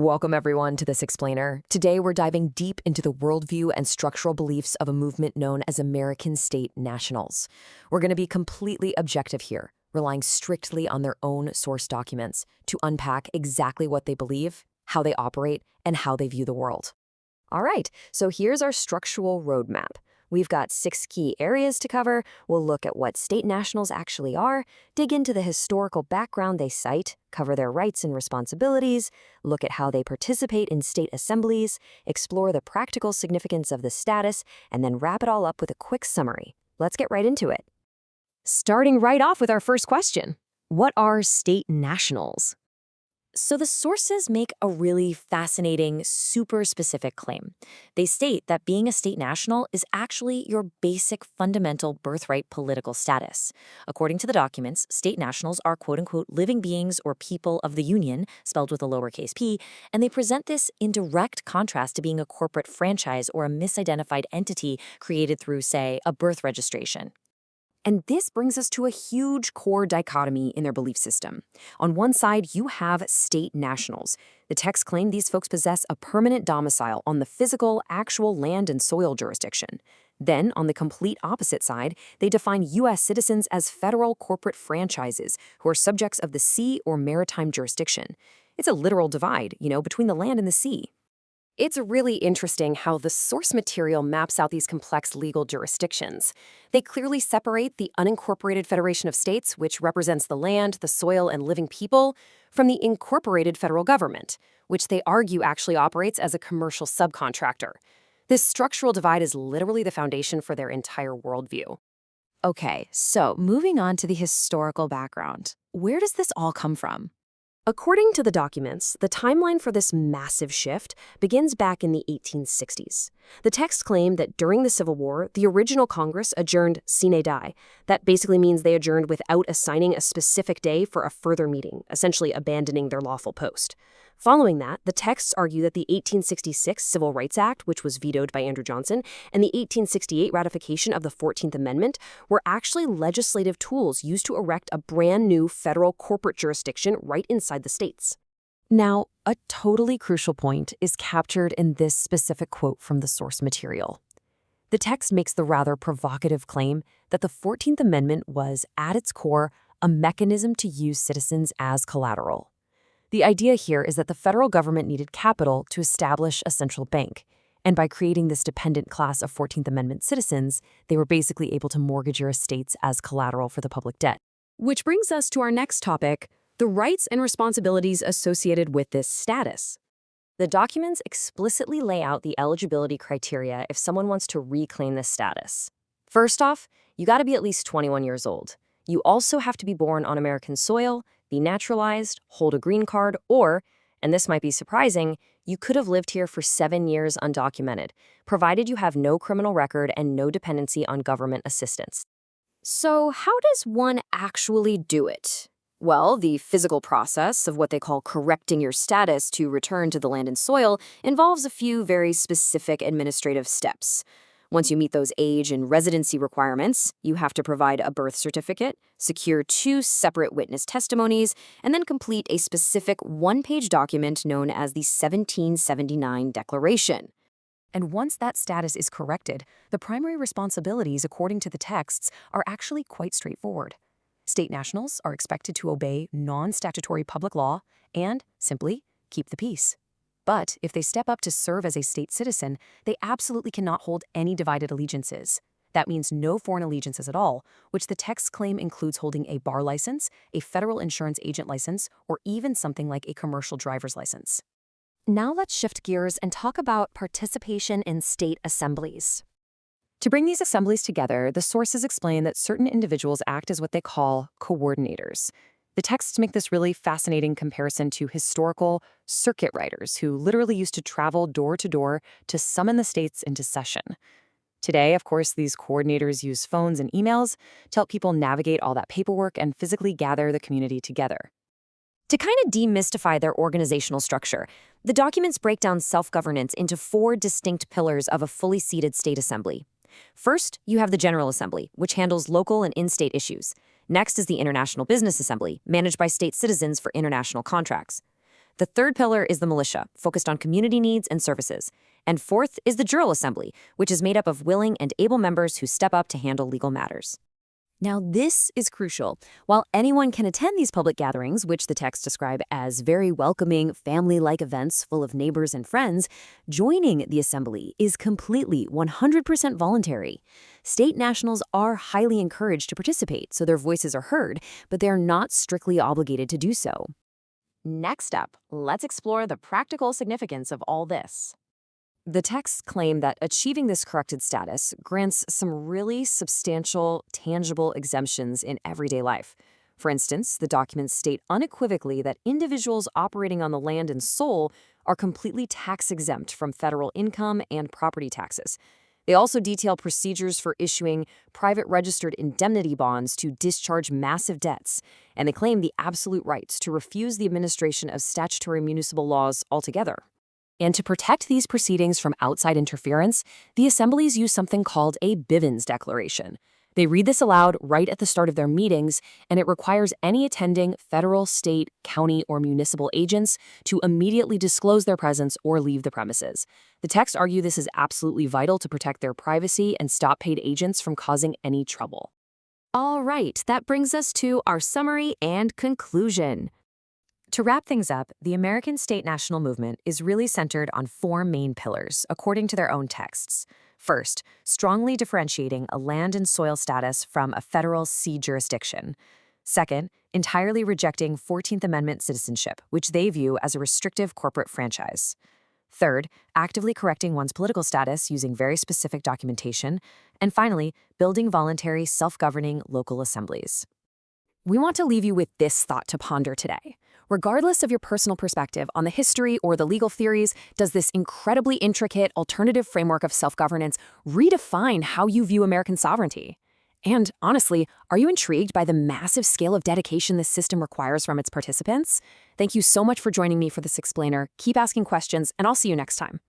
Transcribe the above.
Welcome, everyone, to This Explainer. Today, we're diving deep into the worldview and structural beliefs of a movement known as American State Nationals. We're going to be completely objective here, relying strictly on their own source documents to unpack exactly what they believe, how they operate, and how they view the world. All right, so here's our structural roadmap. We've got 6 key areas to cover. We'll look at what state nationals actually are, dig into the historical background they cite, cover their rights and responsibilities, look at how they participate in state assemblies, explore the practical significance of the status, and then wrap it all up with a quick summary. Let's get right into it. Starting right off with our first question. What are state nationals? So the sources make a really fascinating, super specific claim. They state that being a state national is actually your basic fundamental birthright political status. According to the documents, state nationals are quote-unquote living beings or people of the union, spelled with a lowercase p, and they present this in direct contrast to being a corporate franchise or a misidentified entity created through, say, a birth registration. And this brings us to a huge core dichotomy in their belief system. On one side, you have state nationals. The texts claim these folks possess a permanent domicile on the physical, actual land and soil jurisdiction. Then, on the complete opposite side, they define U.S. citizens as federal corporate franchises who are subjects of the sea or maritime jurisdiction. It's a literal divide, between the land and the sea. It's really interesting how the source material maps out these complex legal jurisdictions. They clearly separate the unincorporated Federation of States, which represents the land, the soil, and living people, from the incorporated federal government, which they argue actually operates as a commercial subcontractor. This structural divide is literally the foundation for their entire worldview. Okay, so moving on to the historical background. Where does this all come from? According to the documents, the timeline for this massive shift begins back in the 1860s. The texts claim that during the Civil War, the original Congress adjourned sine die. That basically means they adjourned without assigning a specific day for a further meeting, essentially abandoning their lawful post. Following that, the texts argue that the 1866 Civil Rights Act, which was vetoed by Andrew Johnson, and the 1868 ratification of the 14th Amendment were actually legislative tools used to erect a brand new federal corporate jurisdiction right inside the states. Now, a totally crucial point is captured in this specific quote from the source material. The text makes the rather provocative claim that the 14th Amendment was, at its core, a mechanism to use citizens as collateral. The idea here is that the federal government needed capital to establish a central bank, and by creating this dependent class of 14th Amendment citizens, they were basically able to mortgage your estates as collateral for the public debt. Which brings us to our next topic, the rights and responsibilities associated with this status. The documents explicitly lay out the eligibility criteria if someone wants to reclaim this status. First off, you gotta be at least 21 years old. You also have to be born on American soil, be naturalized, hold a green card, or, and this might be surprising, you could have lived here for 7 years undocumented, provided you have no criminal record and no dependency on government assistance. So how does one actually do it? Well, the physical process of what they call correcting your status to return to the land and soil involves a few very specific administrative steps. Once you meet those age and residency requirements, you have to provide a birth certificate, secure 2 separate witness testimonies, and then complete a specific 1-page document known as the 1779 Declaration. And once that status is corrected, the primary responsibilities, according to the texts, are actually quite straightforward. State nationals are expected to obey non-statutory public law and, simply, keep the peace. But if they step up to serve as a state citizen, they absolutely cannot hold any divided allegiances. That means no foreign allegiances at all, which the texts claim includes holding a bar license, a federal insurance agent license, or even something like a commercial driver's license. Now let's shift gears and talk about participation in state assemblies. To bring these assemblies together, the sources explain that certain individuals act as what they call coordinators. The texts make this really fascinating comparison to historical circuit riders who literally used to travel door to door to summon the states into session. Today, of course, these coordinators use phones and emails to help people navigate all that paperwork and physically gather the community together. To kind of demystify their organizational structure, the documents break down self-governance into 4 distinct pillars of a fully seated state assembly. First, you have the General Assembly, which handles local and in-state issues. Next is the International Business Assembly, managed by state citizens for international contracts. The third pillar is the militia, focused on community needs and services. And fourth is the Jural Assembly, which is made up of willing and able members who step up to handle legal matters. Now, this is crucial. While anyone can attend these public gatherings, which the texts describe as very welcoming, family-like events full of neighbors and friends, joining the assembly is completely 100% voluntary. State nationals are highly encouraged to participate, so their voices are heard, but they are not strictly obligated to do so. Next up, let's explore the practical significance of all this. The texts claim that achieving this corrected status grants some really substantial, tangible exemptions in everyday life. For instance, the documents state unequivocally that individuals operating on the land and soil are completely tax-exempt from federal income and property taxes. They also detail procedures for issuing private registered indemnity bonds to discharge massive debts, and they claim the absolute rights to refuse the administration of statutory municipal laws altogether. And to protect these proceedings from outside interference, the assemblies use something called a Bivens Declaration. They read this aloud right at the start of their meetings, and it requires any attending federal, state, county, or municipal agents to immediately disclose their presence or leave the premises. The texts argue this is absolutely vital to protect their privacy and stop paid agents from causing any trouble. All right, that brings us to our summary and conclusion. To wrap things up, the American state national movement is really centered on four main pillars, according to their own texts. First, strongly differentiating a land and soil status from a federal sea jurisdiction. Second, entirely rejecting 14th Amendment citizenship, which they view as a restrictive corporate franchise. Third, actively correcting one's political status using very specific documentation. And finally, building voluntary, self-governing local assemblies. We want to leave you with this thought to ponder today. Regardless of your personal perspective on the history or the legal theories, does this incredibly intricate alternative framework of self-governance redefine how you view American sovereignty? And honestly, are you intrigued by the massive scale of dedication this system requires from its participants? Thank you so much for joining me for this explainer. Keep asking questions, and I'll see you next time.